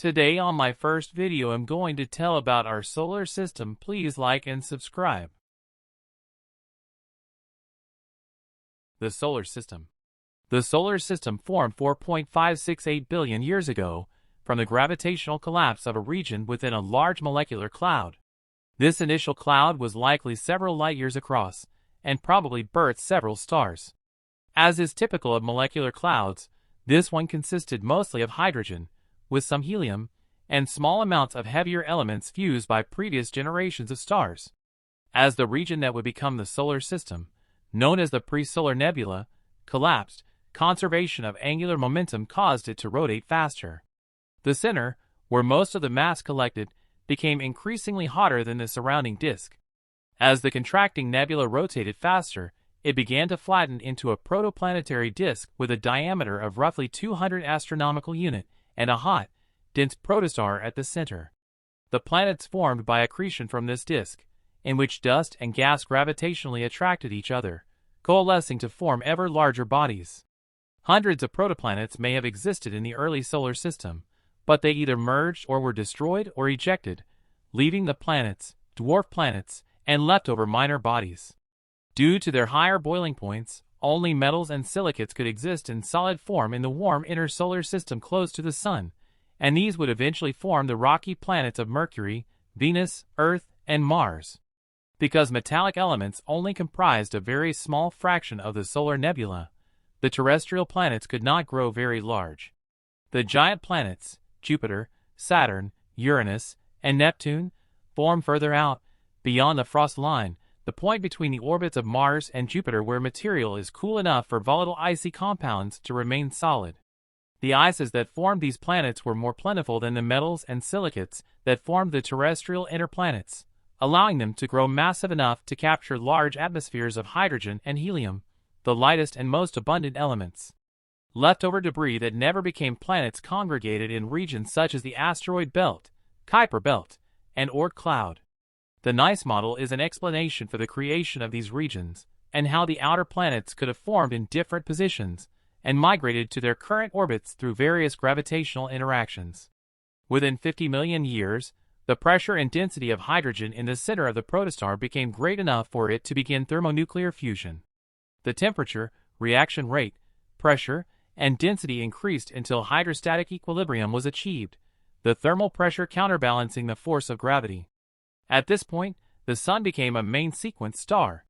Today on my first video I'm going to tell about our solar system. Please like and subscribe. The solar system. The solar system formed 4.568 billion years ago from the gravitational collapse of a region within a large molecular cloud. This initial cloud was likely several light years across and probably birthed several stars. As is typical of molecular clouds, this one consisted mostly of hydrogen, with some helium, and small amounts of heavier elements fused by previous generations of stars. As the region that would become the solar system, known as the pre-solar nebula, collapsed, conservation of angular momentum caused it to rotate faster. The center, where most of the mass collected, became increasingly hotter than the surrounding disk. As the contracting nebula rotated faster, it began to flatten into a protoplanetary disk with a diameter of roughly 200 astronomical units and a hot, dense protostar at the center. The planets formed by accretion from this disk, in which dust and gas gravitationally attracted each other, coalescing to form ever larger bodies. Hundreds of protoplanets may have existed in the early solar system, but they either merged or were destroyed or ejected, leaving the planets, dwarf planets, and leftover minor bodies. Due to their higher boiling points, only metals and silicates could exist in solid form in the warm inner solar system close to the Sun, and these would eventually form the rocky planets of Mercury, Venus, Earth, and Mars. Because metallic elements only comprised a very small fraction of the solar nebula, the terrestrial planets could not grow very large. The giant planets, Jupiter, Saturn, Uranus, and Neptune, form further out, beyond the frost line, the point between the orbits of Mars and Jupiter where material is cool enough for volatile icy compounds to remain solid. The ices that formed these planets were more plentiful than the metals and silicates that formed the terrestrial inner planets, allowing them to grow massive enough to capture large atmospheres of hydrogen and helium, the lightest and most abundant elements. Leftover debris that never became planets congregated in regions such as the asteroid belt, Kuiper belt, and Oort cloud. The NICE model is an explanation for the creation of these regions, and how the outer planets could have formed in different positions, and migrated to their current orbits through various gravitational interactions. Within 50 million years, the pressure and density of hydrogen in the center of the protostar became great enough for it to begin thermonuclear fusion. The temperature, reaction rate, pressure, and density increased until hydrostatic equilibrium was achieved, the thermal pressure counterbalancing the force of gravity. At this point, the Sun became a main sequence star.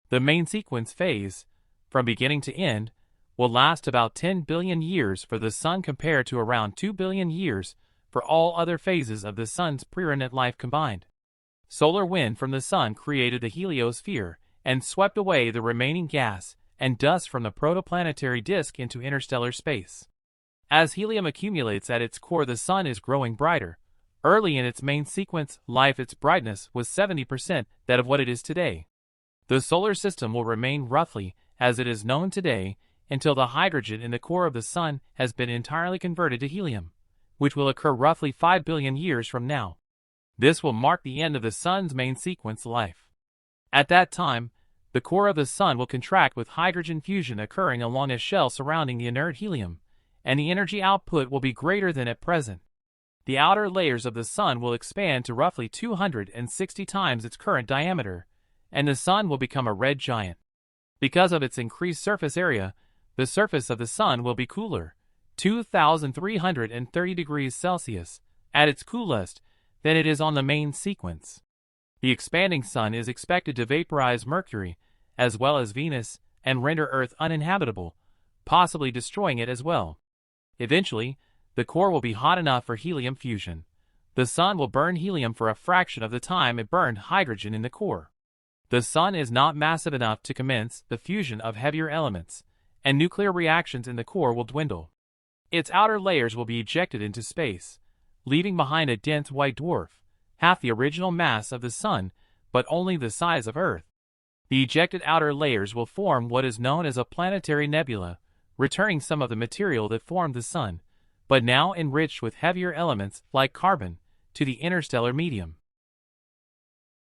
The main sequence phase, from beginning to end, will last about 10 billion years for the Sun compared to around 2 billion years for all other phases of the Sun's pre-rennet life combined. Solar wind from the Sun created the heliosphere and swept away the remaining gas and dust from the protoplanetary disk into interstellar space. As helium accumulates at its core, the Sun is growing brighter. Early in its main sequence life, its brightness was 70% that of what it is today. The solar system will remain roughly as it is known today until the hydrogen in the core of the Sun has been entirely converted to helium, which will occur roughly 5 billion years from now. This will mark the end of the Sun's main sequence life. At that time, the core of the Sun will contract with hydrogen fusion occurring along a shell surrounding the inert helium, and the energy output will be greater than at present. The outer layers of the Sun will expand to roughly 260 times its current diameter, and the Sun will become a red giant. Because of its increased surface area, the surface of the Sun will be cooler, 2,330 degrees Celsius, at its coolest, than it is on the main sequence. The expanding Sun is expected to vaporize Mercury, as well as Venus, and render Earth uninhabitable, possibly destroying it as well. Eventually, the core will be hot enough for helium fusion. The Sun will burn helium for a fraction of the time it burned hydrogen in the core. The Sun is not massive enough to commence the fusion of heavier elements, and nuclear reactions in the core will dwindle. Its outer layers will be ejected into space, leaving behind a dense white dwarf, half the original mass of the Sun, but only the size of Earth. The ejected outer layers will form what is known as a planetary nebula, returning some of the material that formed the Sun, but now enriched with heavier elements like carbon, to the interstellar medium.